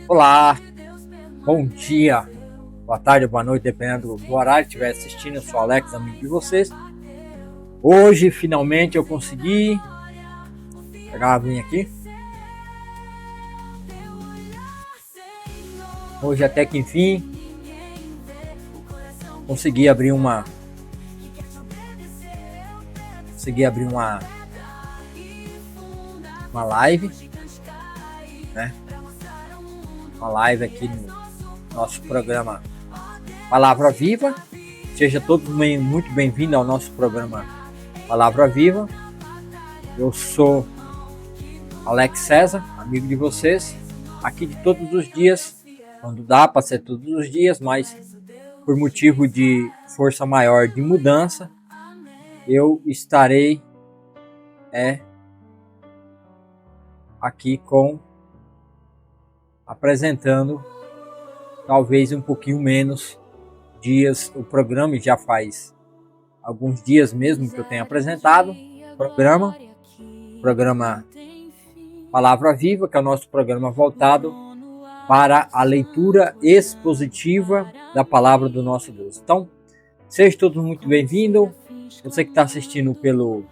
Olá, bom dia, boa tarde, boa noite, dependendo do horário que estiver assistindo. Eu sou Alex, amigo de vocês. Hoje, finalmente, eu consegui pegar a aguinha aqui. Hoje, até que enfim, consegui abrir uma live, né? Uma live aqui no nosso programa Palavra Viva. Seja todos muito bem-vindos ao nosso programa Palavra Viva. Eu sou Alex César, amigo de vocês, aqui de todos os dias, quando dá para ser todos os dias, mas por motivo de força maior de mudança, eu estarei aqui apresentando talvez um pouquinho menos dias o programa, e já faz alguns dias mesmo que eu tenho apresentado o programa Palavra Viva, que é o nosso programa voltado para a leitura expositiva da palavra do nosso Deus. Então, sejam todos muito bem-vindos. Você que está assistindo pelo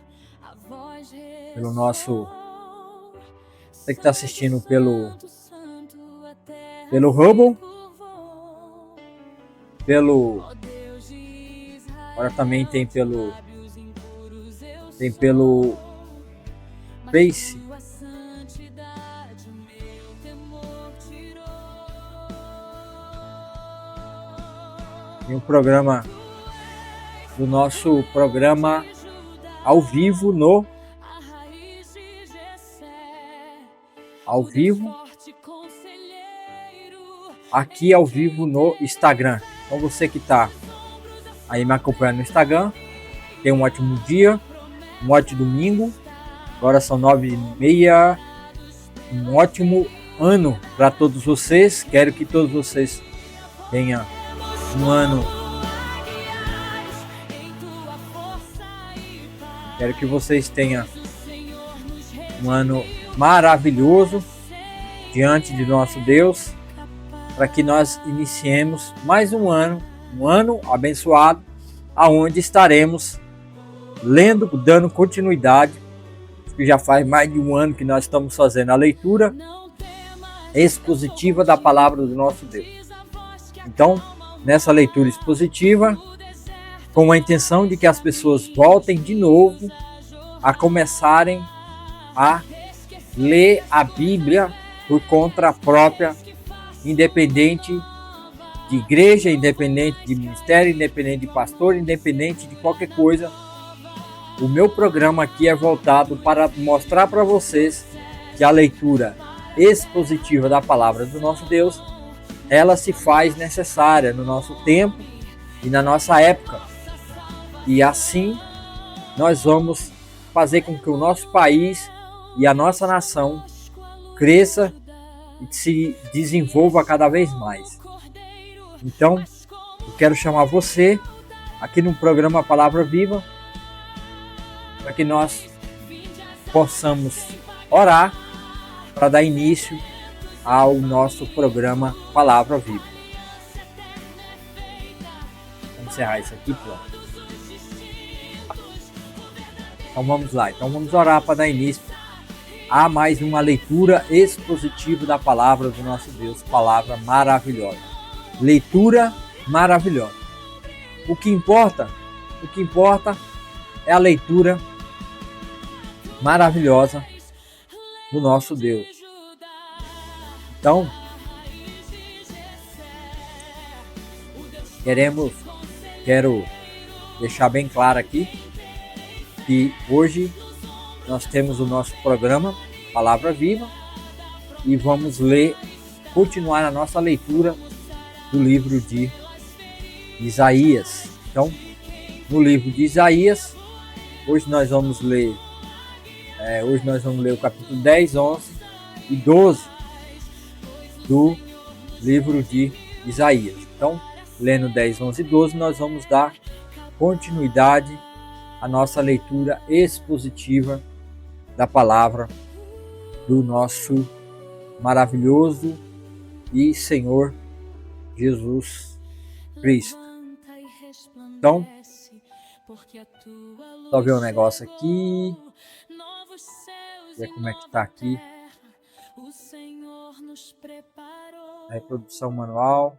Hubble, agora também tem pelo Face. Tem um programa do nosso programa ao vivo aqui ao vivo no Instagram. Então você que está aí me acompanhando no Instagram, tenha um ótimo dia, um ótimo domingo. Agora são 9h30. Um ótimo ano para todos vocês. Quero que todos vocês tenham um ano. Quero que vocês tenham um ano maravilhoso diante de nosso Deus, para que nós iniciemos mais um ano abençoado, aonde estaremos lendo, dando continuidade, que já faz mais de um ano que nós estamos fazendo a leitura expositiva da palavra do nosso Deus. Então, nessa leitura expositiva, com a intenção de que as pessoas voltem de novo a começarem a ler a Bíblia por conta própria, independente de igreja, independente de ministério, independente de pastor, independente de qualquer coisa. O meu programa aqui é voltado para mostrar para vocês que a leitura expositiva da palavra do nosso Deus, ela se faz necessária no nosso tempo e na nossa época. E assim nós vamos fazer com que o nosso país e a nossa nação cresça e se desenvolva cada vez mais. Então, eu quero chamar você aqui no programa Palavra Viva, para que nós possamos orar para dar início ao nosso programa Palavra Viva. Vamos encerrar isso aqui, pronto. Então vamos lá. Então vamos orar para dar início a mais uma leitura expositiva da palavra do nosso Deus. Palavra maravilhosa. Leitura maravilhosa. O que importa é a leitura maravilhosa do nosso Deus. Então, quero deixar bem claro aqui que hoje nós temos o nosso programa Palavra Viva e vamos continuar a nossa leitura do livro de Isaías. Então, no livro de Isaías, hoje nós vamos ler o capítulo 10, 11 e 12 do livro de Isaías. Então, lendo 10, 11 e 12, nós vamos dar continuidade à nossa leitura expositiva da palavra do nosso maravilhoso e Senhor Jesus Cristo. Então, só ver um negócio aqui, ver como é que tá aqui. Reprodução manual.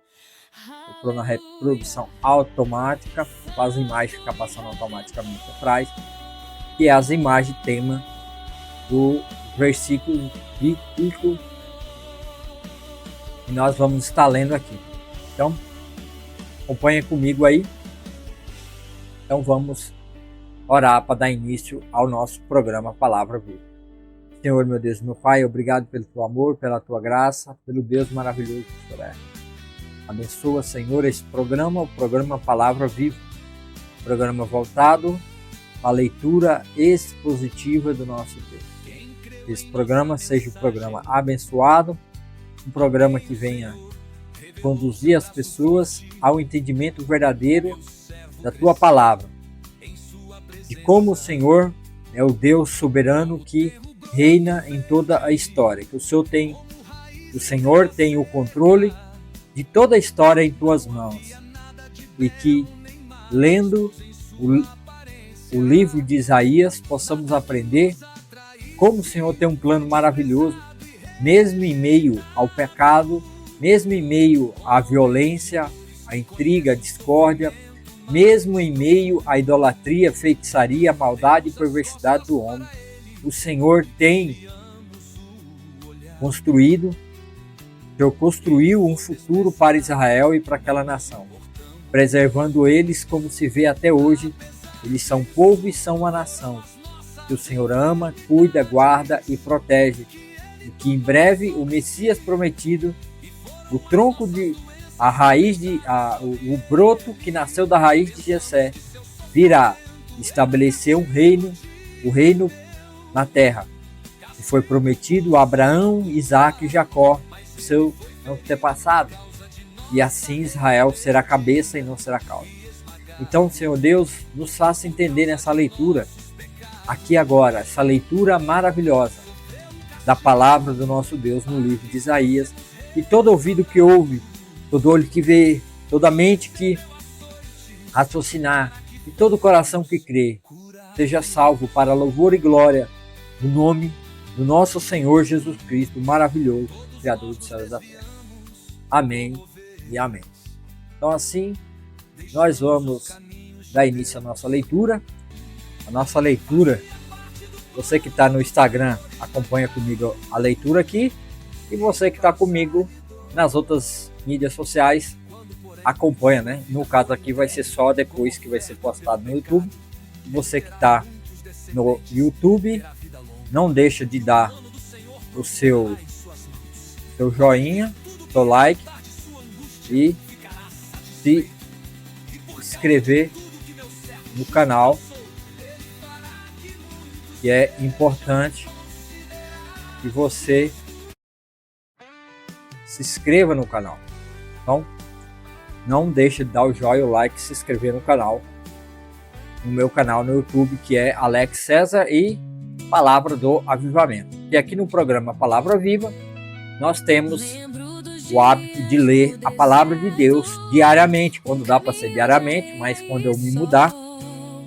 Estou na reprodução automática, para as imagens ficar passando automaticamente atrás, que é as imagens tema do versículo bíblico que nós vamos estar lendo aqui. Então, acompanha comigo aí. Então vamos orar para dar início ao nosso programa Palavra Viva. Senhor, meu Deus, meu Pai, obrigado pelo teu amor, pela tua graça, pelo Deus maravilhoso que o Senhor é. Abençoa, Senhor, esse programa, o programa Palavra Viva, programa voltado à leitura expositiva do nosso Deus. Esse programa seja um programa abençoado, um programa que venha conduzir as pessoas ao entendimento verdadeiro da tua palavra, de como o Senhor é o Deus soberano que reina em toda a história, que o Senhor tem o controle de toda a história em tuas mãos, e que, lendo o livro de Isaías, possamos aprender como o Senhor tem um plano maravilhoso, mesmo em meio ao pecado, mesmo em meio à violência, à intriga, à discórdia, mesmo em meio à idolatria, feitiçaria, maldade e perversidade do homem. O Senhor tem construiu um futuro para Israel e para aquela nação, preservando eles como se vê até hoje. Eles são povo e são uma nação que o Senhor ama, cuida, guarda e protege, e que em breve o Messias prometido, o broto que nasceu da raiz de Jessé, virá estabelecer o reino na terra, que foi prometido a Abraão, Isaque e Jacó, seu antepassado, e assim Israel será cabeça e não será cauda. Então, Senhor Deus, nos faça entender nessa leitura, aqui agora, essa leitura maravilhosa da palavra do nosso Deus no livro de Isaías, e todo ouvido que ouve, todo olho que vê, toda mente que raciocinar, e todo coração que crê, seja salvo para louvor e glória do nome do nosso Senhor Jesus Cristo, maravilhoso, Criador dos céus e da terra. Amém e amém. Então assim, nós vamos dar início à nossa leitura. A nossa leitura, você que está no Instagram, acompanha comigo a leitura aqui. E você que está comigo nas outras mídias sociais, acompanha, né? No caso aqui vai ser só depois que vai ser postado no YouTube. Você que está no YouTube, não deixa de dar o seu joinha, seu like e se inscrever no canal, que é importante que você se inscreva no canal. Então, não deixe de dar o joinha, o like e se inscrever no canal, no meu canal no YouTube, que é Alex César e Palavra do Avivamento. E aqui no programa Palavra Viva, nós temos o hábito de ler a Palavra de Deus diariamente, quando dá para ser diariamente, mas quando eu me mudar,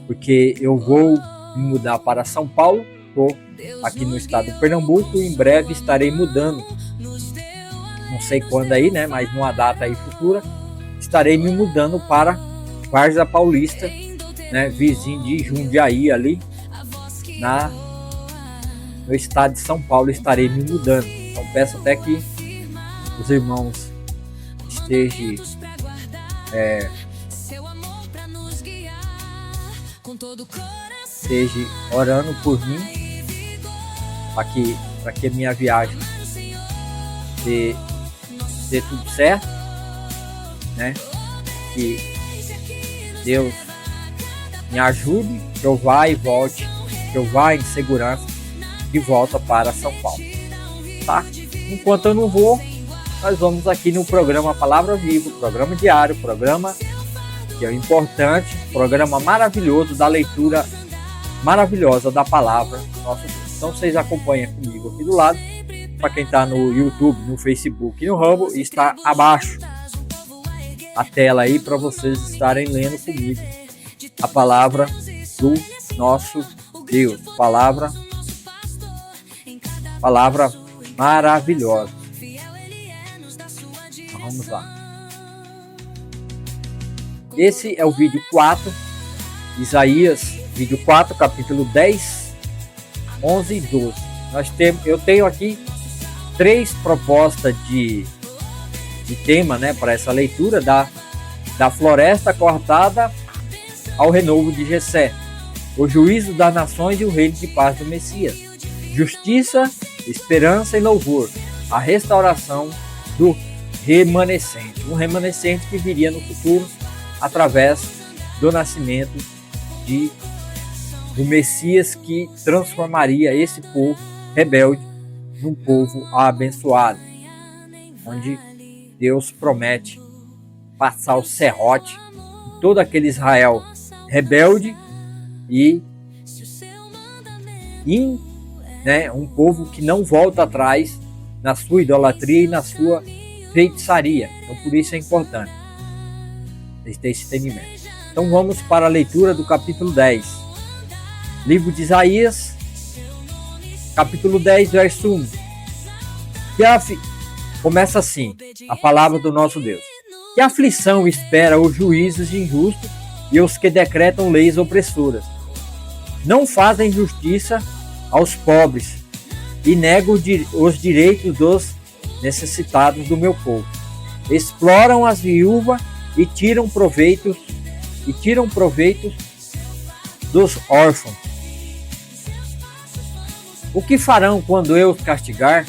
porque eu vou me mudar para São Paulo, estou aqui no estado de Pernambuco, e em breve estarei mudando, não sei quando aí, né, mas numa data aí futura, estarei me mudando para Várzea Paulista, né, vizinho de Jundiaí ali, no estado de São Paulo, estarei me mudando. Então peço até que os irmãos estejam orando por mim, para que a minha viagem dê tudo certo, né? Que Deus me ajude, que eu vá e volte, que eu vá em segurança de volta para São Paulo, tá? Enquanto eu não vou, nós vamos aqui no programa Palavra Viva, programa diário, programa que é importante, programa maravilhoso da leitura maravilhosa da palavra nossa Deus. Então vocês acompanham comigo aqui do lado, para quem está no YouTube, no Facebook e no Rumble, está abaixo a tela aí para vocês estarem lendo comigo a palavra do nosso Deus, palavra maravilhosa. Então, vamos lá. Esse é o vídeo 4, Isaías, vídeo 4, capítulo 10, 11 e 12. Eu tenho aqui 3 propostas de tema, né, para essa leitura da floresta cortada ao renovo de Jessé, o juízo das nações e o reino de paz do Messias, justiça, esperança e louvor, a restauração do remanescente, um remanescente que viria no futuro através do nascimento do Messias, que transformaria esse povo rebelde num povo abençoado, onde Deus promete passar o serrote em todo aquele Israel rebelde e um povo que não volta atrás na sua idolatria e na sua feitiçaria. Então, por isso é importante ter esse entendimento. Então vamos para a leitura do capítulo 10. Livro de Isaías, capítulo 10, verso 1. Começa assim, a palavra do nosso Deus. Que aflição espera os juízes injustos e os que decretam leis opressoras. Não fazem justiça aos pobres e negam os direitos dos necessitados do meu povo. Exploram as viúvas e tiram proveitos dos órfãos. O que farão quando eu os castigar?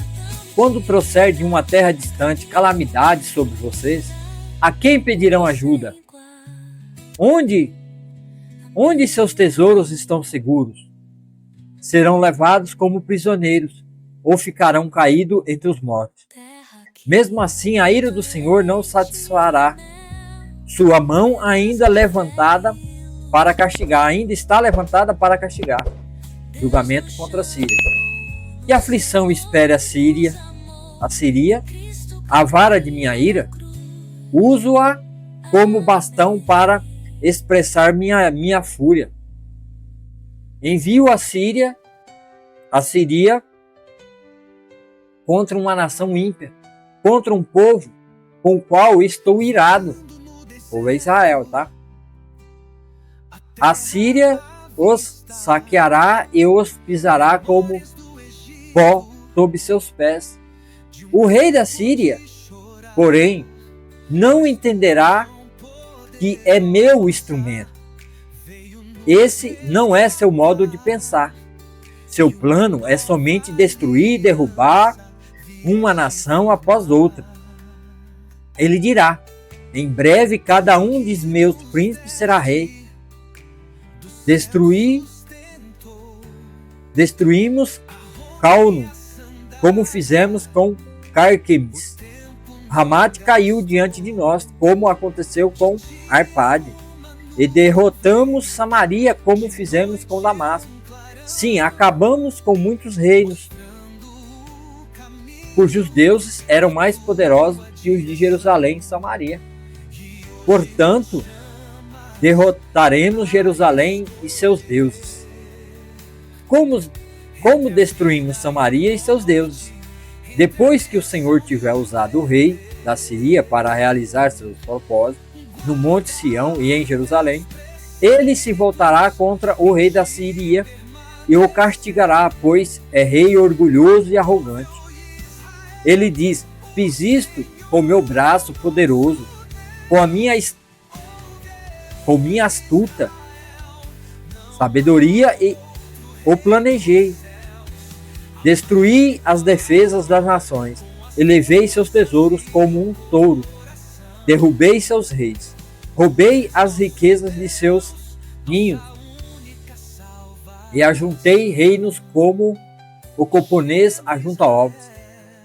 Quando trouxer de uma terra distante calamidades sobre vocês? A quem pedirão ajuda? Onde seus tesouros estão seguros? Serão levados como prisioneiros ou ficarão caídos entre os mortos. Mesmo assim, a ira do Senhor não satisfará. Sua mão ainda está levantada para castigar. Julgamento contra a Síria. Que aflição espere a Síria, a vara de minha ira? Uso-a como bastão para expressar minha fúria. Envio a Síria contra uma nação ímpia, contra um povo com o qual estou irado. O povo é Israel, tá? A Síria os saqueará e os pisará como pó sob seus pés. O rei da Síria, porém, não entenderá que é meu instrumento. Esse não é seu modo de pensar. Seu plano é somente destruir e derrubar uma nação após outra. Ele dirá: em breve cada um de meus príncipes será rei. Destruímos Calno, como fizemos com Carquemis. Ramate caiu diante de nós, como aconteceu com Arpade. E derrotamos Samaria, como fizemos com Damasco. Sim, acabamos com muitos reinos, cujos deuses eram mais poderosos que os de Jerusalém e Samaria. Portanto, derrotaremos Jerusalém e seus deuses. Como destruímos Samaria e seus deuses? Depois que o Senhor tiver usado o rei da Síria para realizar seus propósitos no Monte Sião e em Jerusalém, ele se voltará contra o rei da Síria e o castigará, pois é rei orgulhoso e arrogante. Ele diz: fiz isto com meu braço poderoso, com minha astuta sabedoria e o planejei. Destruí as defesas das nações, elevei seus tesouros como um touro, derrubei seus reis, roubei as riquezas de seus ninhos e ajuntei reinos como o camponês ajunta ovos.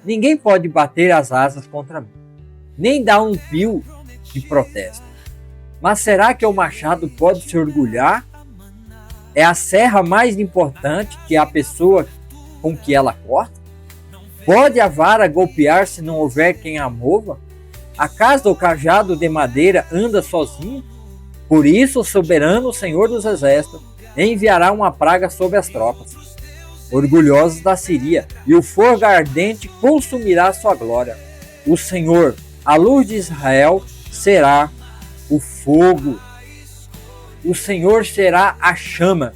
Ninguém pode bater as asas contra mim, nem dar um pio de protesto. Mas será que o machado pode se orgulhar? É a serra mais importante que a pessoa com que ela corta? Pode a vara golpear se não houver quem a mova? Acaso o cajado de madeira anda sozinho? Por isso o soberano Senhor dos Exércitos enviará uma praga sobre as tropas orgulhosos da Síria, e o fogo ardente consumirá sua glória. O Senhor, a luz de Israel, será o fogo. O Senhor será a chama,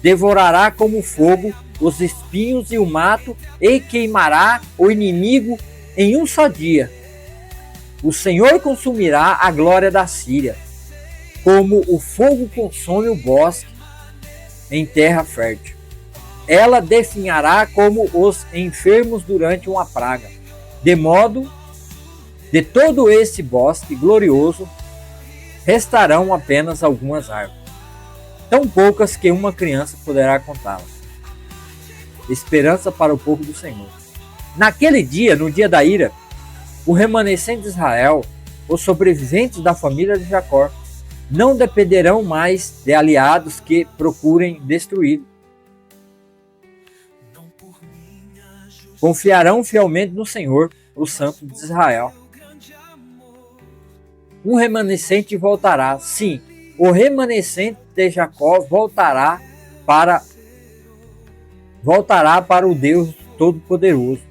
devorará como fogo os espinhos e o mato, e queimará o inimigo em um só dia. O Senhor consumirá a glória da Síria, como o fogo consome o bosque em terra fértil. Ela definhará como os enfermos durante uma praga, de modo de todo esse bosque glorioso restarão apenas algumas árvores, tão poucas que uma criança poderá contá-las. Esperança para o povo do Senhor. Naquele dia, no dia da ira, o remanescente de Israel, os sobreviventes da família de Jacó, não dependerão mais de aliados que procurem destruí-lo. Confiarão fielmente no Senhor, o Santo de Israel. Um remanescente voltará, sim, o remanescente de Jacó voltará para o Deus Todo-Poderoso.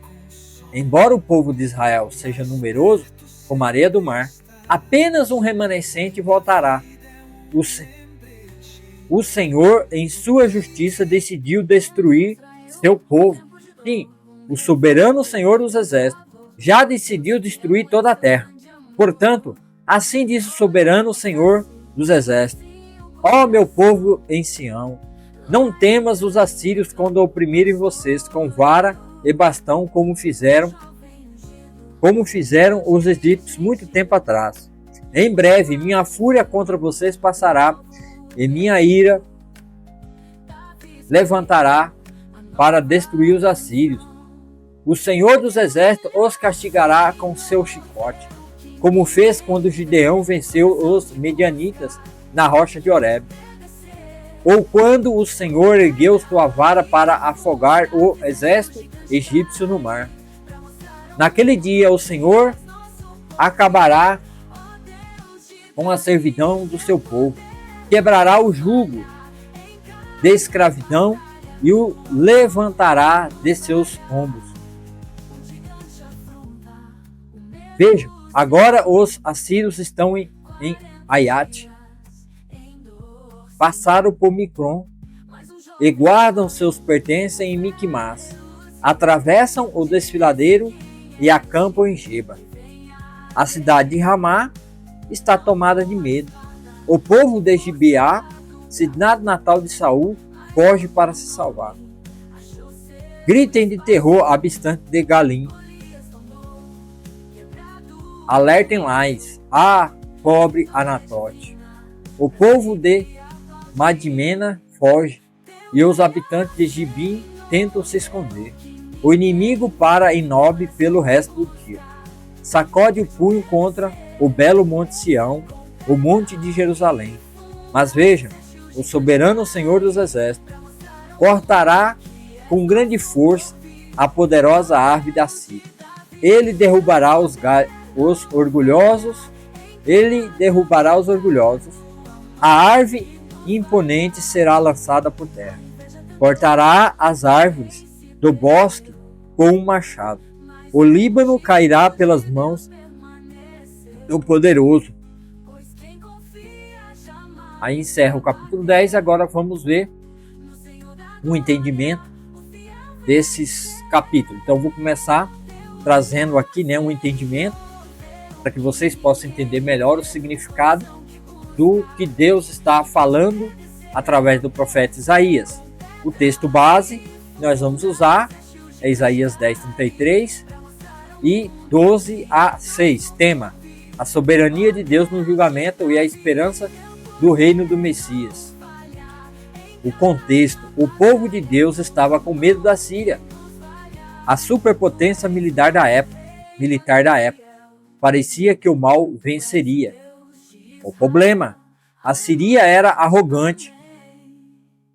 Embora o povo de Israel seja numeroso como a areia do mar, apenas um remanescente voltará. O Senhor, em sua justiça, decidiu destruir seu povo. Sim, o soberano Senhor dos Exércitos já decidiu destruir toda a terra. Portanto, assim diz o soberano Senhor dos Exércitos: ó meu povo em Sião, não temas os assírios quando oprimirem vocês com vara e bastão, como fizeram os egípcios muito tempo atrás. Em breve minha fúria contra vocês passará e minha ira levantará para destruir os assírios. O Senhor dos Exércitos os castigará com seu chicote, como fez quando Gideão venceu os medianitas na rocha de Horebe, ou quando o Senhor ergueu sua vara para afogar o exército egípcio no mar. Naquele dia o Senhor acabará com a servidão do seu povo, quebrará o jugo de escravidão e o levantará de seus ombros. Vejam, agora os assírios estão em Aiate, passaram por Micron e guardam seus pertences em Miquimás, atravessam o desfiladeiro e acampam em Geba. A cidade de Ramá está tomada de medo. O povo de Gibeá, cidade natal de Saul, foge para se salvar. Gritem de terror, habitantes de Galim. Alertem Lais, pobre Anatote. O povo de Madimena foge, e os habitantes de Gibim tentam se esconder. O inimigo para em Nob pelo resto do dia. Sacode o punho contra o belo monte Sião, o monte de Jerusalém. Mas vejam, o soberano Senhor dos Exércitos cortará com grande força a poderosa árvore da Síria. Ele derrubará os orgulhosos, a árvore imponente será lançada por terra. Cortará as árvores do bosque com um machado. O Líbano cairá pelas mãos do poderoso. Aí encerra o capítulo 10, agora vamos ver um entendimento desses capítulos. Então vou começar trazendo aqui um entendimento para que vocês possam entender melhor o significado do que Deus está falando através do profeta Isaías. O texto base nós vamos usar é Isaías 10:33 e 12-6. Tema: a soberania de Deus no julgamento e a esperança do reino do Messias. O contexto: o povo de Deus estava com medo da Síria, a superpotência militar da época. Parecia que o mal venceria. O problema: a Síria era arrogante.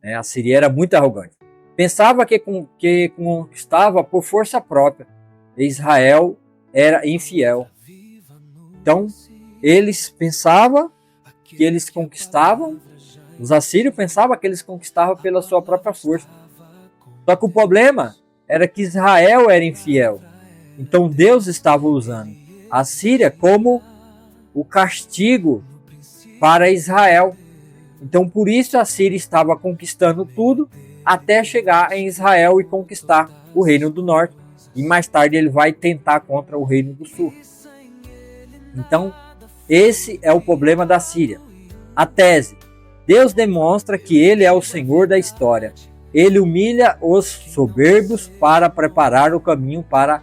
A Síria era muito arrogante. Pensava que conquistava por força própria. Israel era infiel. Então, eles pensavam que eles conquistavam, os assírios pensavam que eles conquistavam pela sua própria força. Só que o problema era que Israel era infiel. Então Deus estava usando a Síria como o castigo para Israel. Então por isso a Síria estava conquistando tudo até chegar em Israel e conquistar o Reino do Norte. E mais tarde ele vai tentar contra o Reino do Sul. Então esse é o problema da Síria. A tese: Deus demonstra que ele é o Senhor da história. Ele humilha os soberbos para preparar o caminho para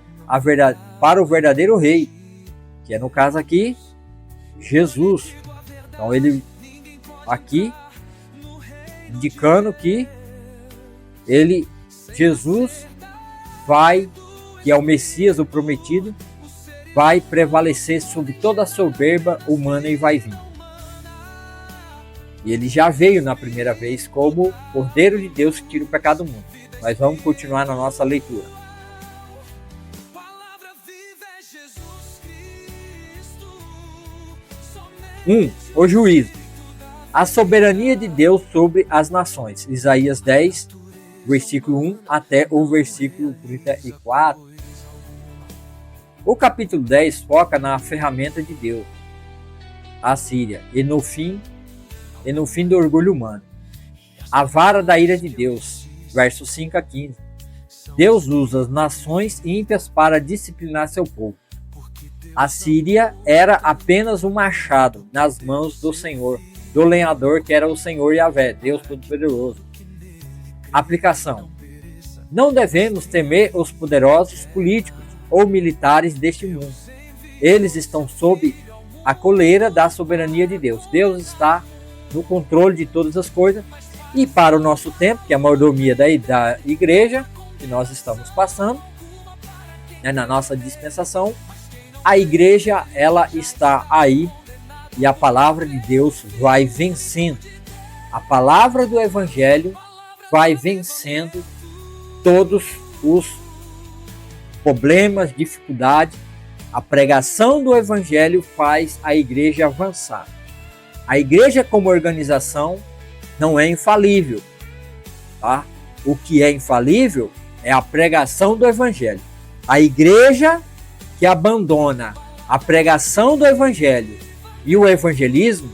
o verdadeiro rei, que é no caso aqui, Jesus. Então ele aqui indicando que Jesus que é o Messias, o prometido, vai prevalecer sobre toda a soberba humana e vai vir. E ele já veio na primeira vez como Cordeiro de Deus que tira o pecado do mundo. Mas vamos continuar na nossa leitura. 1. O juízo. A soberania de Deus sobre as nações. Isaías 10, versículo 1 até o versículo 34. O capítulo 10 foca na ferramenta de Deus, a Síria, e no fim do orgulho humano. A vara da ira de Deus, versos 5 a 15. Deus usa as nações ímpias para disciplinar seu povo. A Síria era apenas um machado nas mãos do Senhor, do lenhador que era o Senhor Yahvé, Deus Todo-Poderoso. Aplicação: não devemos temer os poderosos políticos ou militares deste mundo. Eles estão sob a coleira da soberania de Deus. Deus está no controle de todas as coisas. E para o nosso tempo, que é a mordomia da igreja, que nós estamos passando, na nossa dispensação, a igreja, ela está aí e a palavra de Deus vai vencendo. A palavra do Evangelho vai vencendo todos os problemas, dificuldades. A pregação do Evangelho faz a igreja avançar. A igreja como organização não é infalível, tá? O que é infalível é a pregação do Evangelho. A igreja que abandona a pregação do Evangelho e o evangelismo,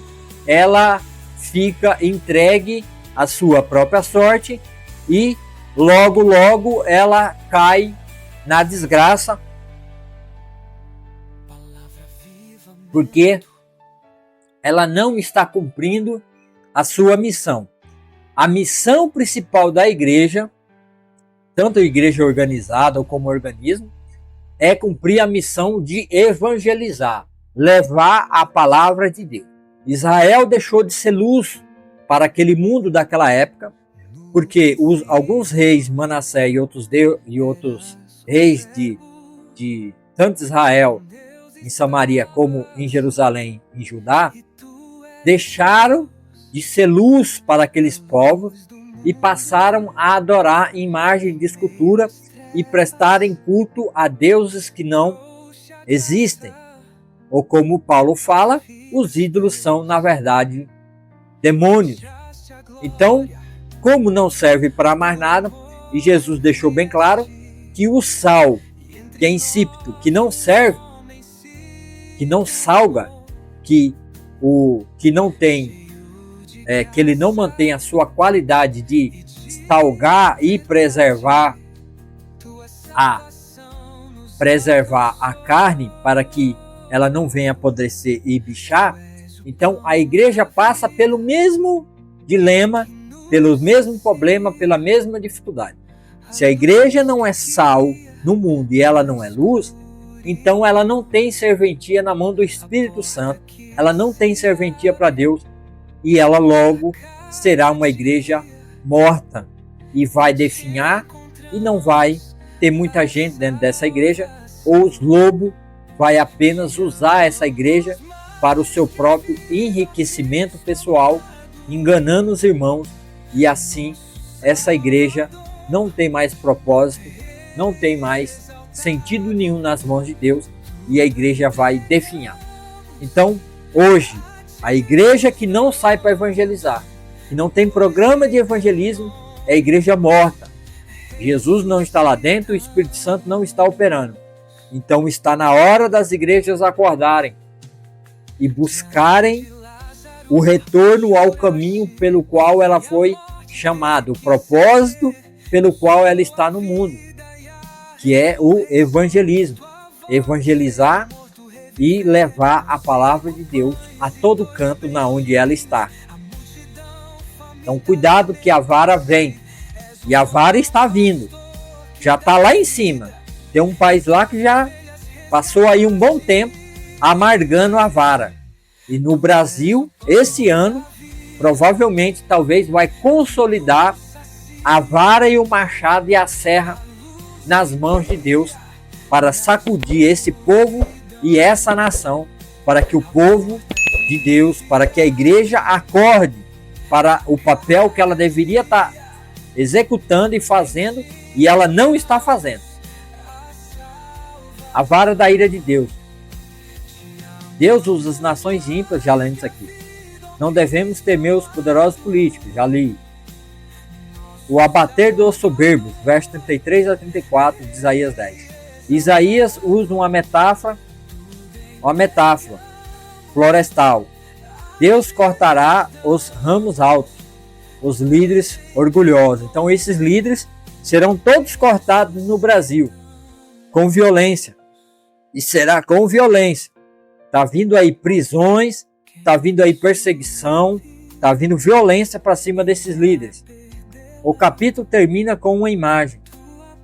ela fica entregue à sua própria sorte e logo ela cai na desgraça, porque ela não está cumprindo a sua missão. A missão principal da igreja, tanto a igreja organizada ou como organismo, é cumprir a missão de evangelizar, levar a palavra de Deus. Israel deixou de ser luz para aquele mundo daquela época, porque alguns reis, Manassés e outros reis de tanto Israel em Samaria como em Jerusalém e Judá, deixaram de ser luz para aqueles povos e passaram a adorar imagem de escultura e prestarem culto a deuses que não existem. Ou como Paulo fala, os ídolos são, na verdade, demônios. Então, como não serve para mais nada, e Jesus deixou bem claro que o sal, que é insípido, que não serve, que não salga, que não tem, que ele não mantém a sua qualidade de salgar e preservar a carne para que ela não venha apodrecer e bichar. Então a igreja passa pelo mesmo dilema, pelo mesmo problema, pela mesma dificuldade. Se a igreja não é sal no mundo e ela não é luz, então ela não tem serventia na mão do Espírito Santo, ela não tem serventia para Deus e ela logo será uma igreja morta e vai definhar e não vai ter muita gente dentro dessa igreja, ou os lobos vai apenas usar essa igreja para o seu próprio enriquecimento pessoal, enganando os irmãos, e assim essa igreja não tem mais propósito, não tem mais sentido nenhum nas mãos de Deus e a igreja vai definhar. Então, hoje, a igreja que não sai para evangelizar, que não tem programa de evangelismo, é a igreja morta. Jesus não está lá dentro, o Espírito Santo não está operando. Então está na hora das igrejas acordarem e buscarem o retorno ao caminho pelo qual ela foi chamada, o propósito pelo qual ela está no mundo, que é o evangelismo. Evangelizar e levar a palavra de Deus a todo canto na onde ela está. Então cuidado que a vara vem, e a vara está vindo, já está lá em cima. Tem um país lá que já passou aí um bom tempo amargando a vara. E no Brasil, esse ano, provavelmente, talvez vai consolidar a vara e o machado e a serra nas mãos de Deus para sacudir esse povo e essa nação, para que o povo de Deus, para que a igreja acorde para o papel que ela deveria estar executando e fazendo, e ela não está fazendo. A vara da ira de Deus. Deus usa as nações ímpias, já lemos aqui. Não devemos temer os poderosos políticos, já li. O abater dos soberbos, versos 33 a 34 de Isaías 10. Isaías usa uma metáfora florestal. Deus cortará os ramos altos, os líderes orgulhosos. Então esses líderes serão todos cortados no Brasil, com violência. E será com violência. Está vindo aí prisões, está vindo aí perseguição, está vindo violência para cima desses líderes. O capítulo termina com uma imagem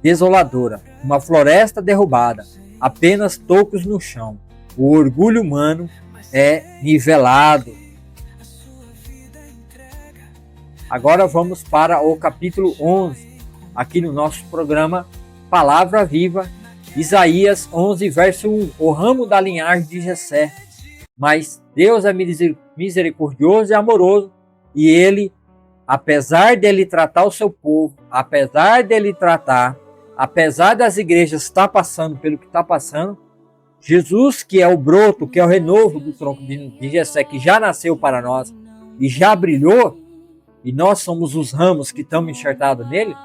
desoladora, uma floresta derrubada, apenas tocos no chão. O orgulho humano é nivelado. Agora vamos para o capítulo 11, aqui no nosso programa Palavra Viva, Isaías 11, verso 1. O ramo da linhagem de Jessé. Mas Deus é misericordioso e amoroso, e Ele, apesar dele tratar o seu povo, apesar das igrejas estar passando pelo que está passando, Jesus, que é o broto, que é o renovo do tronco de Jessé, que já nasceu para nós e já brilhou, e nós somos os ramos que estamos enxertados nele,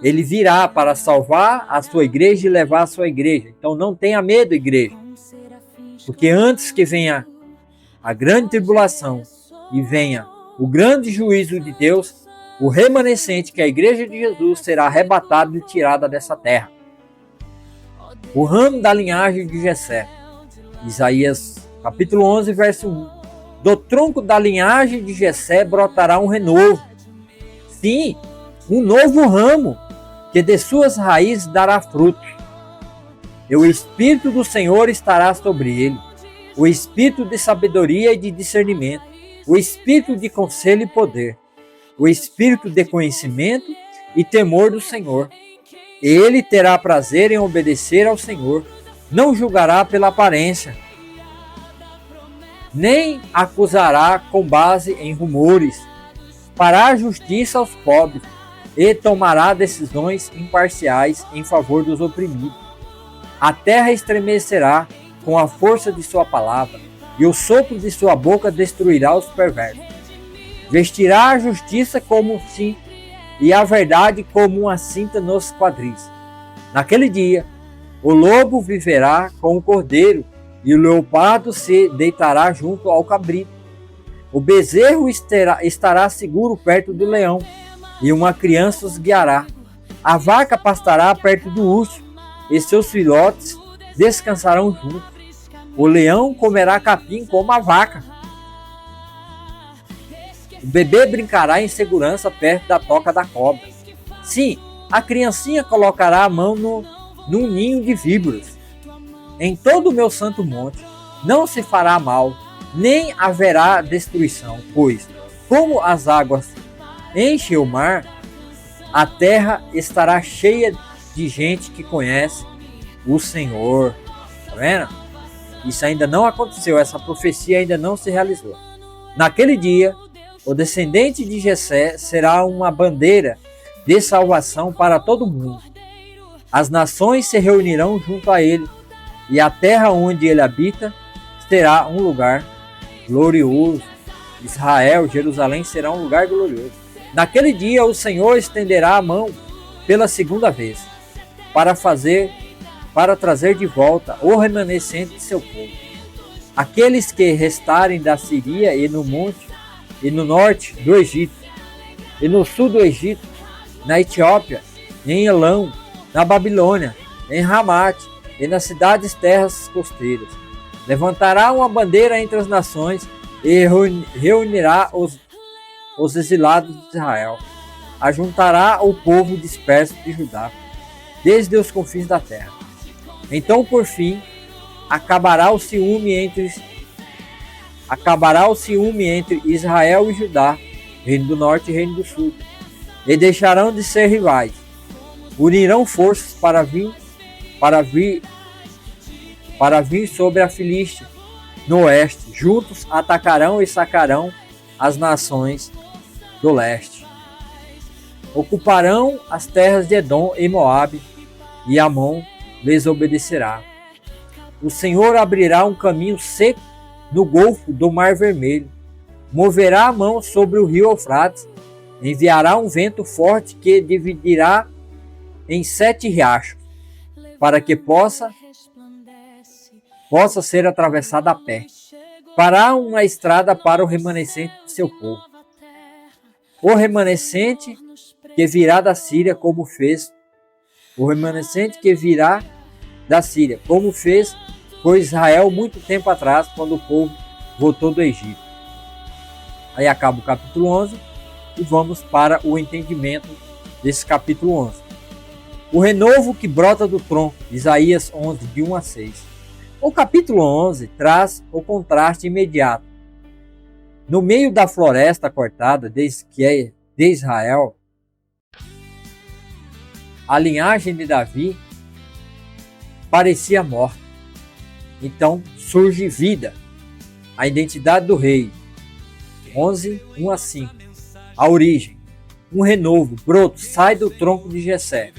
ele virá para salvar a sua igreja e levar a sua igreja. Então não tenha medo, igreja, porque antes que venha a grande tribulação e venha o grande juízo de Deus, o remanescente, que é a igreja de Jesus, será arrebatado e tirada dessa terra. O ramo da linhagem de Jessé. Isaías capítulo 11, verso 1. Do tronco da linhagem de Jessé brotará um renovo. Sim, um novo ramo, que de suas raízes dará frutos. E o Espírito do Senhor estará sobre ele. O Espírito de sabedoria e de discernimento. O Espírito de conselho e poder. O Espírito de conhecimento e temor do Senhor. Ele terá prazer em obedecer ao Senhor. Não julgará pela aparência, nem acusará com base em rumores. Fará justiça aos pobres e tomará decisões imparciais em favor dos oprimidos. A terra estremecerá com a força de sua palavra, e o sopro de sua boca destruirá os perversos. Vestirá a justiça como um cinto, e a verdade como uma cinta nos quadris. Naquele dia, o lobo viverá com o cordeiro, e o leopardo se deitará junto ao cabrito. O bezerro estará seguro perto do leão, e uma criança os guiará. A vaca pastará perto do urso, e seus filhotes descansarão juntos. O leão comerá capim como a vaca. O bebê brincará em segurança perto da toca da cobra. Sim, a criancinha colocará a mão num ninho de víboras. Em todo o meu santo monte não se fará mal, nem haverá destruição, pois, como as águas enchem o mar, a terra estará cheia de gente que conhece o Senhor. Tá vendo? Isso ainda não aconteceu, essa profecia ainda não se realizou. Naquele dia, o descendente de Jessé será uma bandeira de salvação para todo mundo. As nações se reunirão junto a ele, e a terra onde ele habita será um lugar glorioso. Israel, Jerusalém será um lugar glorioso. Naquele dia o Senhor estenderá a mão pela segunda vez, para trazer de volta o remanescente de seu povo. Aqueles que restarem da Síria e no norte do Egito, e no sul do Egito, na Etiópia, em Elão, na Babilônia, em Ramate, e nas cidades terras costeiras. Levantará uma bandeira entre as nações e reunirá os exilados de Israel. Ajuntará o povo disperso de Judá, desde os confins da terra. Então, por fim, acabará o ciúme entre Israel e Judá, reino do norte e reino do sul, e deixarão de ser rivais. Unirão forças para vir sobre a Filístia no oeste. Juntos atacarão e sacarão as nações do leste. Ocuparão as terras de Edom e Moabe, e Amon lhes obedecerá. O Senhor abrirá um caminho seco no golfo do Mar Vermelho, moverá a mão sobre o rio Eufrates, enviará um vento forte que dividirá em 7 riachos, para que possa ser atravessada a pé. Fará uma estrada para o remanescente de seu povo. O remanescente que virá da Síria, como fez por Israel muito tempo atrás, quando o povo voltou do Egito. Aí acaba o capítulo 11 e vamos para o entendimento desse capítulo 11. O renovo que brota do tronco, Isaías 11, de 1 a 6. O capítulo 11 traz o contraste imediato. No meio da floresta cortada de Israel, a linhagem de Davi parecia morta. Então surge vida, a identidade do rei. 11, 1 a 5. A origem. Um renovo, broto, sai do tronco de Jessé.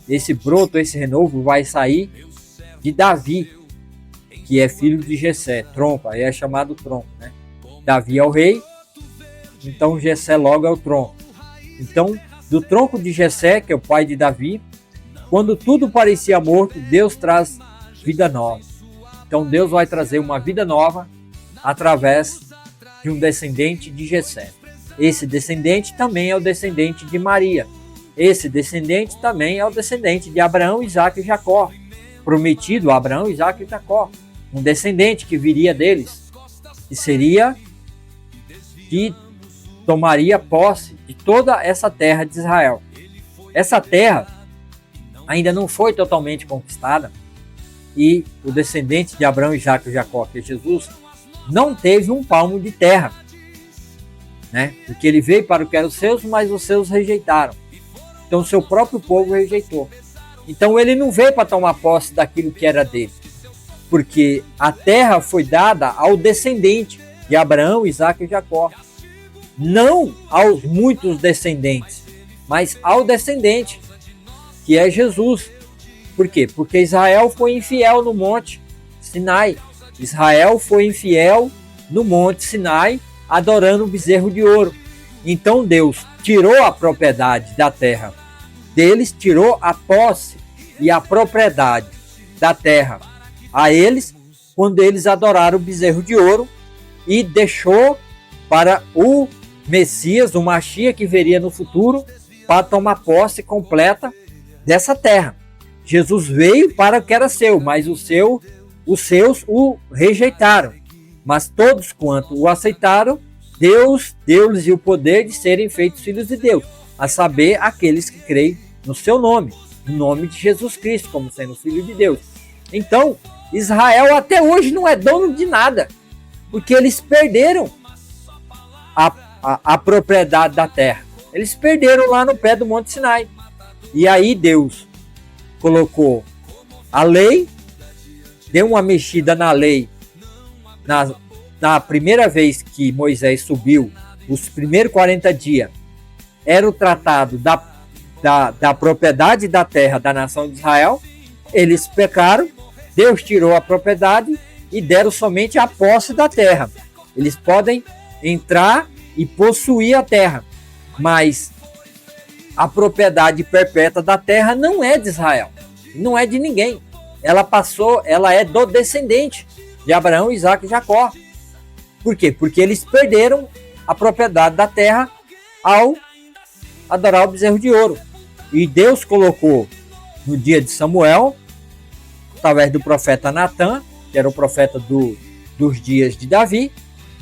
Esse broto, esse renovo vai sair de Davi, que é filho de Jessé, tronco, aí é chamado tronco, né? Davi é o rei, então Jessé logo é o tronco. Então, do tronco de Jessé, que é o pai de Davi, quando tudo parecia morto, Deus traz vida nova. Então Deus vai trazer uma vida nova através de um descendente de Jessé. Esse descendente também é o descendente de Maria. Esse descendente também é o descendente de Abraão, Isaque e Jacó. Prometido a Abraão, Isaque e Jacó. Um descendente que viria deles. Que tomaria posse de toda essa terra de Israel. Essa terra ainda não foi totalmente conquistada. E o descendente de Abraão, Isaque e Jacó, que é Jesus, não teve um palmo de terra, né? Porque ele veio para o que eram os seus, mas os seus rejeitaram. Então o seu próprio povo rejeitou. Então ele não veio para tomar posse daquilo que era dele, porque a terra foi dada ao descendente de Abraão, Isaque e Jacó. Não aos muitos descendentes, mas ao descendente, que é Jesus. Por quê? Porque Israel foi infiel no Monte Sinai. Israel foi infiel no Monte Sinai, adorando o bezerro de ouro. Então Deus tirou a propriedade da terra deles, tirou a posse e a propriedade da terra a eles, quando eles adoraram o bezerro de ouro, e deixou para o Messias, o Mashiach, que viria no futuro, para tomar posse completa dessa terra. Jesus veio para o que era seu, mas os seus o rejeitaram. Mas todos quanto o aceitaram, Deus deu-lhes o poder de serem feitos filhos de Deus, a saber, aqueles que creem no seu nome, no nome de Jesus Cristo, como sendo filho de Deus. Então, Israel até hoje não é dono de nada, porque eles perderam a propriedade da terra. Eles perderam lá no pé do Monte Sinai. E aí Deus colocou a lei, deu uma mexida na lei na primeira vez que Moisés subiu, os primeiros 40 dias, era o tratado da propriedade da terra da nação de Israel. Eles pecaram, Deus tirou a propriedade e deram somente a posse da terra. Eles podem entrar e possuir a terra, mas a propriedade perpétua da terra não é de Israel, não é de ninguém. Ela é do descendente de Abraão, Isaac e Jacó. Por quê? Porque eles perderam a propriedade da terra ao adorar o bezerro de ouro. E Deus colocou no dia de Samuel, através do profeta Natã, que era o profeta dos dias de Davi,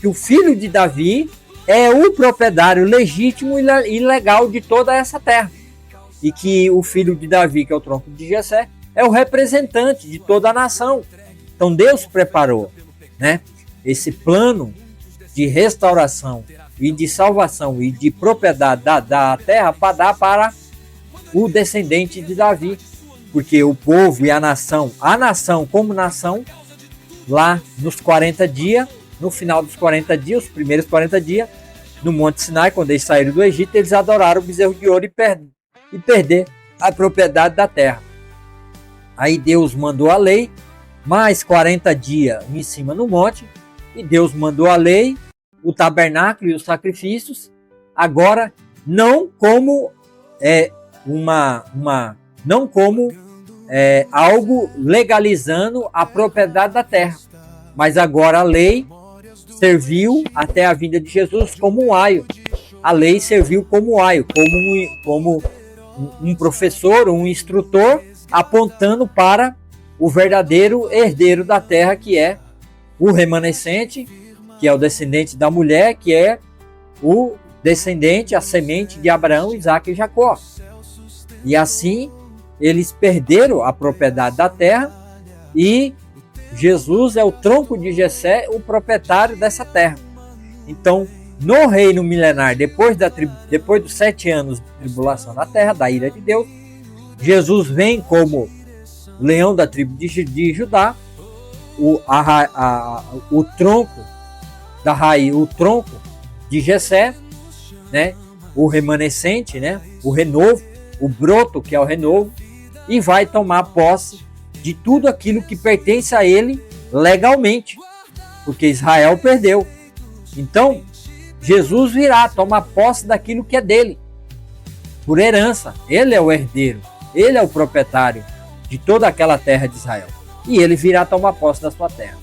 que o filho de Davi é o proprietário legítimo e legal de toda essa terra. E que o filho de Davi, que é o tronco de Jessé, é o representante de toda a nação. Então Deus preparou, né, esse plano de restauração e de salvação e de propriedade da terra para dar para o descendente de Davi. Porque o povo e a nação como nação, lá nos 40 dias, no final dos 40 dias, os primeiros 40 dias, no Monte Sinai, quando eles saíram do Egito, eles adoraram o bezerro de ouro e perder a propriedade da terra. Aí Deus mandou a lei, mais 40 dias em cima no monte, e Deus mandou a lei, o tabernáculo e os sacrifícios, agora não como algo legalizando a propriedade da terra, mas agora a lei serviu até a vinda de Jesus como um aio. A lei serviu como um aio, como um professor, um instrutor, apontando para o verdadeiro herdeiro da terra, que é o remanescente, que é o descendente da mulher, que é o descendente, a semente de Abraão, Isaac e Jacó. E assim eles perderam a propriedade da terra e Jesus é o tronco de Jessé, o proprietário dessa terra. Então, no reino milenar, depois dos 7 anos de tribulação na terra, da ira de Deus, Jesus vem como leão da tribo de Judá, o tronco da raiz, o tronco de Jessé, né? O remanescente, né? O renovo, o broto, que é o renovo, e vai tomar posse de tudo aquilo que pertence a ele legalmente, porque Israel perdeu. Então, Jesus virá tomar posse daquilo que é dele, por herança. Ele é o herdeiro, ele é o proprietário de toda aquela terra de Israel, e ele virá tomar posse da sua terra.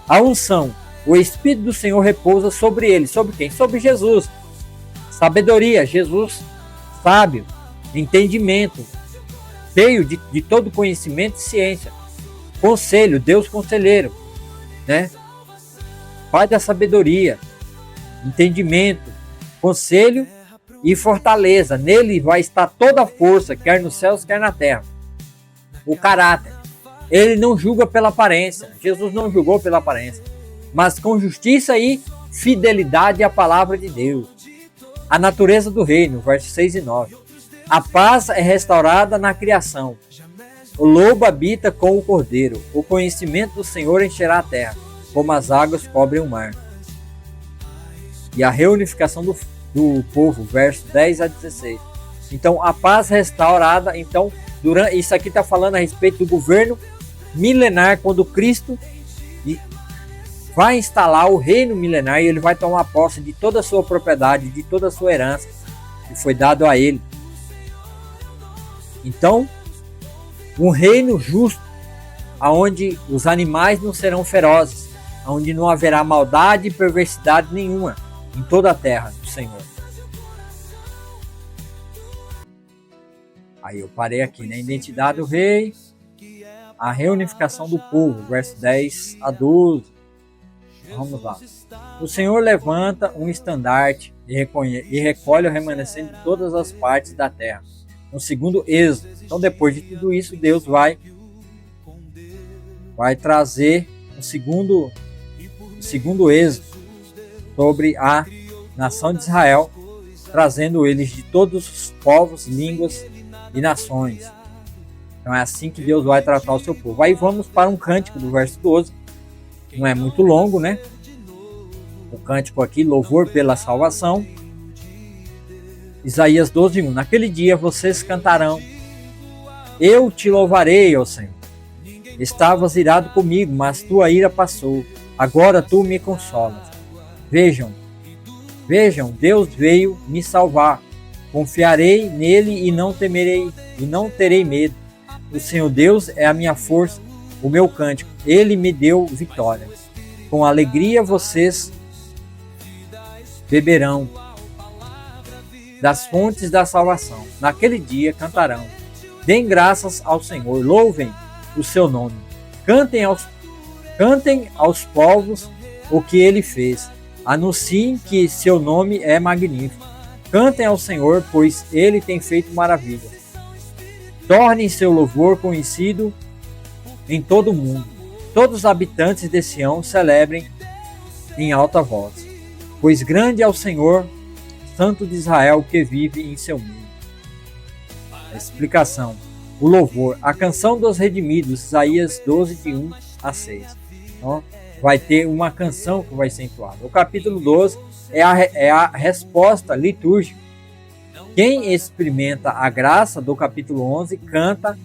A unção, o Espírito do Senhor repousa sobre ele. Sobre quem? Sobre Jesus. Sabedoria, Jesus sábio, entendimento, cheio de todo conhecimento e ciência. Conselho, Deus conselheiro, né? Pai da sabedoria, entendimento, conselho e fortaleza. Nele vai estar toda a força, quer nos céus, quer na terra. O caráter. Ele não julga pela aparência. Jesus não julgou pela aparência, mas com justiça e fidelidade à palavra de Deus. A natureza do reino, versos 6 e 9. A paz é restaurada na criação. O lobo habita com o cordeiro. O conhecimento do Senhor encherá a terra, como as águas cobrem o mar. E a reunificação do povo, versos 10 a 16. Então, a paz restaurada. Então, isso aqui está falando a respeito do governo milenar, quando Cristo vai instalar o reino milenar e ele vai tomar posse de toda a sua propriedade, de toda a sua herança, que foi dado a ele. Então, um reino justo, onde os animais não serão ferozes, onde não haverá maldade e perversidade nenhuma em toda a terra do Senhor. Aí eu parei aqui, né? Identidade do rei, a reunificação do povo, verso 10 a 12. Vamos lá. O Senhor levanta um estandarte e recolhe o remanescente de todas as partes da terra. No segundo êxodo. Então, depois de tudo isso, Deus vai trazer o segundo êxodo sobre a nação de Israel, trazendo eles de todos os povos, línguas e nações. Então é assim que Deus vai tratar o seu povo. Aí vamos para um cântico do verso 12. Não é muito longo, né? O cântico aqui, louvor pela salvação. Isaías 12:1. Naquele dia vocês cantarão: eu te louvarei, ó Senhor. Estavas irado comigo, mas tua ira passou. Agora tu me consolas. Vejam, Deus veio me salvar. Confiarei nele e não temerei, e não terei medo. O Senhor Deus é a minha força, o meu cântico. Ele me deu vitória. Com alegria vocês beberão das fontes da salvação. Naquele dia cantarão: deem graças ao Senhor, louvem o seu nome. Cantem aos povos o que ele fez. Anunciem que seu nome é magnífico. Cantem ao Senhor, pois ele tem feito maravilhas. Tornem seu louvor conhecido em todo o mundo. Todos os habitantes de Sião celebrem em alta voz. Pois grande é o Senhor, Santo de Israel, que vive em seu meio. A explicação. O louvor. A canção dos redimidos. Isaías 12:1-6. Então, vai ter uma canção que vai ser entoada. O capítulo 12 é a resposta litúrgica. Quem experimenta a graça do capítulo 11 canta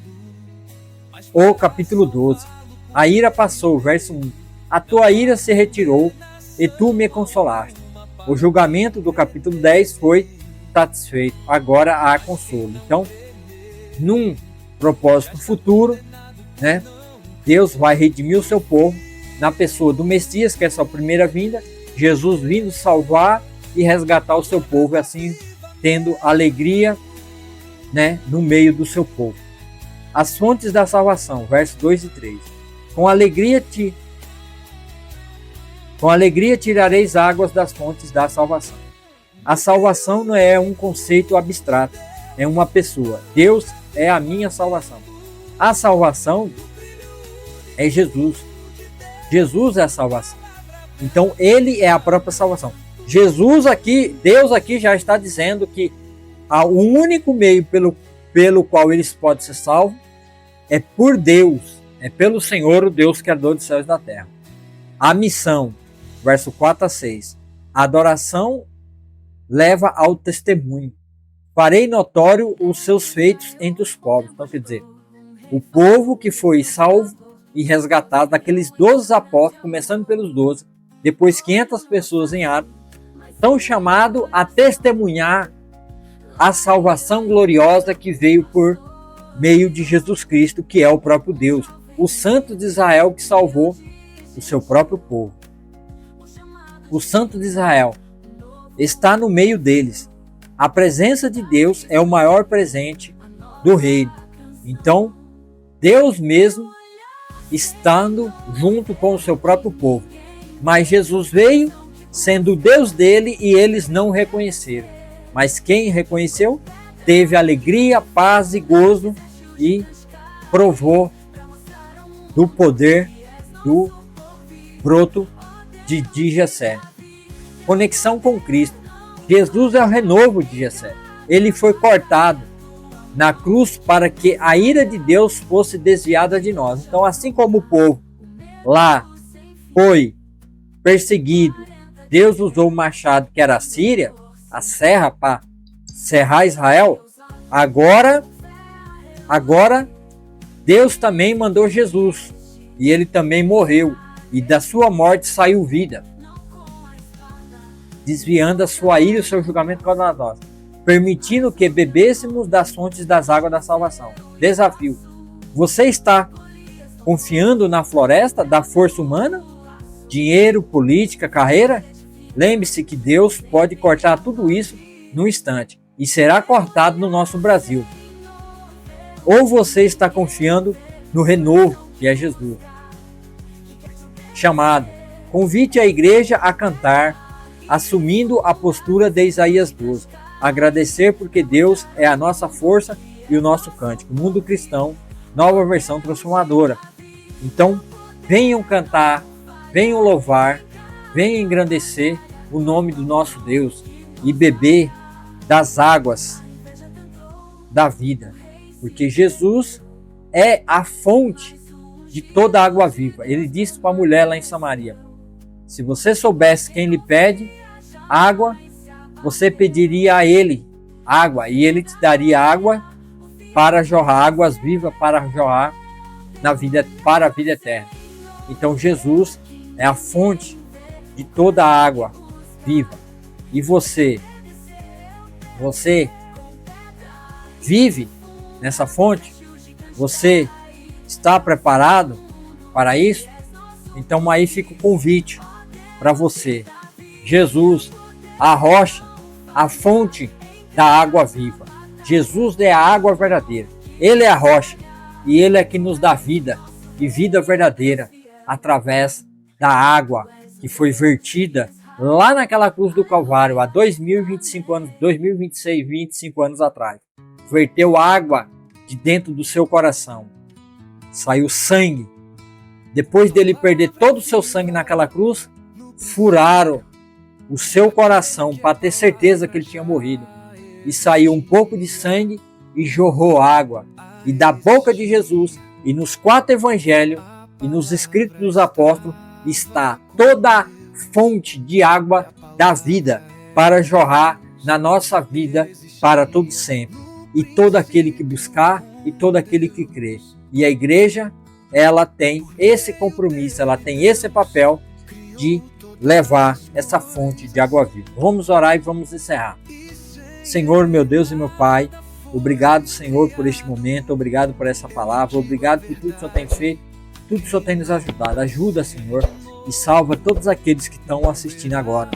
o capítulo 12. A ira passou, verso 1. A tua ira se retirou e tu me consolaste. O julgamento do capítulo 10 foi satisfeito. Agora há consolo. Então, num propósito futuro, né, Deus vai redimir o seu povo na pessoa do Messias, que é a sua primeira vinda, Jesus vindo salvar e resgatar o seu povo, assim tendo alegria, né, no meio do seu povo. As fontes da salvação, versos 2 e 3. Com alegria tirareis águas das fontes da salvação. A salvação não é um conceito abstrato, é uma pessoa. Deus é a minha salvação. A salvação é Jesus. Jesus é a salvação. Então ele é a própria salvação. Jesus aqui, Deus aqui já está dizendo que o único meio pelo qual eles podem ser salvos é por Deus, é pelo Senhor, o Deus criador dos céus e da terra. A missão, verso 4-6. A adoração leva ao testemunho. Farei notório os seus feitos entre os povos. Então, quer dizer, o povo que foi salvo e resgatado daqueles 12 apóstolos, começando pelos 12, depois 500 pessoas em Atos, são chamados a testemunhar a salvação gloriosa que veio por meio de Jesus Cristo, que é o próprio Deus, o Santo de Israel que salvou o seu próprio povo. O Santo de Israel está no meio deles. A presença de Deus é o maior presente do reino. Então, Deus mesmo estando junto com o seu próprio povo. Mas Jesus veio sendo o Deus dele e eles não o reconheceram. Mas quem reconheceu teve alegria, paz e gozo e provou do poder do broto de Jessé. Conexão com Cristo. Jesus é o renovo de Jessé. Ele foi cortado na cruz para que a ira de Deus fosse desviada de nós. Então, assim como o povo lá foi perseguido, Deus usou o machado que era a Síria, a serra, para serrar Israel. Agora Deus também mandou Jesus e ele também morreu e da sua morte saiu vida, desviando a sua ira e o seu julgamento contra nós, permitindo que bebêssemos das fontes das águas da salvação. Desafio: você está confiando na floresta da força humana? Dinheiro, política, carreira? Lembre-se que Deus pode cortar tudo isso num instante e será cortado no nosso Brasil. Ou você está confiando no renovo que é Jesus? Chamado: convite a igreja a cantar, assumindo a postura de Isaías 12. Agradecer porque Deus é a nossa força e o nosso cântico. Mundo Cristão, nova versão transformadora. Então, venham cantar, venham louvar, venham engrandecer o nome do nosso Deus e beber das águas da vida. Porque Jesus é a fonte de toda a água viva. Ele disse para a mulher lá em Samaria: se você soubesse quem lhe pede água, você pediria a ele água, e ele te daria água para jorrar, águas vivas para jorrar na vida, para a vida eterna. Então Jesus é a fonte de toda a água viva. E você vive nessa fonte? Você está preparado para isso? Então aí fica o convite para você. Jesus, a rocha, a fonte da água viva. Jesus é a água verdadeira. Ele é a rocha e ele é que nos dá vida e vida verdadeira através da água que foi vertida lá naquela cruz do Calvário há 2025 anos, 2026, 25 anos atrás. Verteu água de dentro do seu coração. Saiu sangue. Depois dele perder todo o seu sangue naquela cruz, furaram o seu coração para ter certeza que ele tinha morrido. E saiu um pouco de sangue e jorrou água. E da boca de Jesus e nos 4 evangelhos e nos escritos dos apóstolos está toda a fonte de água da vida para jorrar na nossa vida para todo sempre. E todo aquele que buscar e todo aquele que crê. E a igreja, ela tem esse compromisso, ela tem esse papel de levar essa fonte de água viva. Vamos orar e vamos encerrar. Senhor, meu Deus e meu Pai, obrigado, Senhor, por este momento, obrigado por essa palavra, obrigado por tudo que o Senhor tem feito, tudo que o Senhor tem nos ajudado. Ajuda, Senhor, e salva todos aqueles que estão assistindo agora,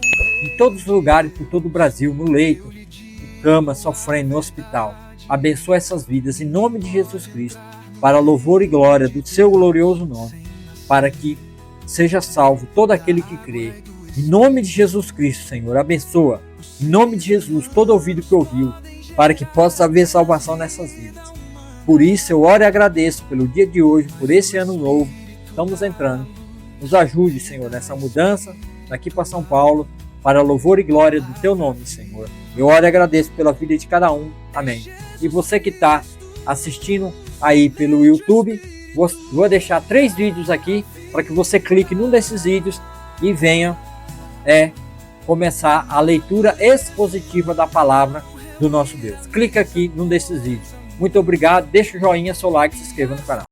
em todos os lugares, por todo o Brasil, no leito, em cama, sofrendo, no hospital. Abençoa essas vidas, em nome de Jesus Cristo, para louvor e glória do seu glorioso nome, para que seja salvo todo aquele que crê. Em nome de Jesus Cristo, Senhor, abençoa. Em nome de Jesus, todo ouvido que ouviu, para que possa haver salvação nessas vidas. Por isso, eu oro e agradeço pelo dia de hoje, por esse ano novo. Estamos entrando. Nos ajude, Senhor, nessa mudança daqui para São Paulo, para louvor e glória do Teu nome, Senhor. Eu oro e agradeço pela vida de cada um. Amém. E você que está assistindo aí pelo YouTube, vou deixar 3 vídeos aqui para que você clique num desses vídeos e venha começar a leitura expositiva da palavra do nosso Deus. Clica aqui num desses vídeos. Muito obrigado, deixa o joinha, seu like, se inscreva no canal.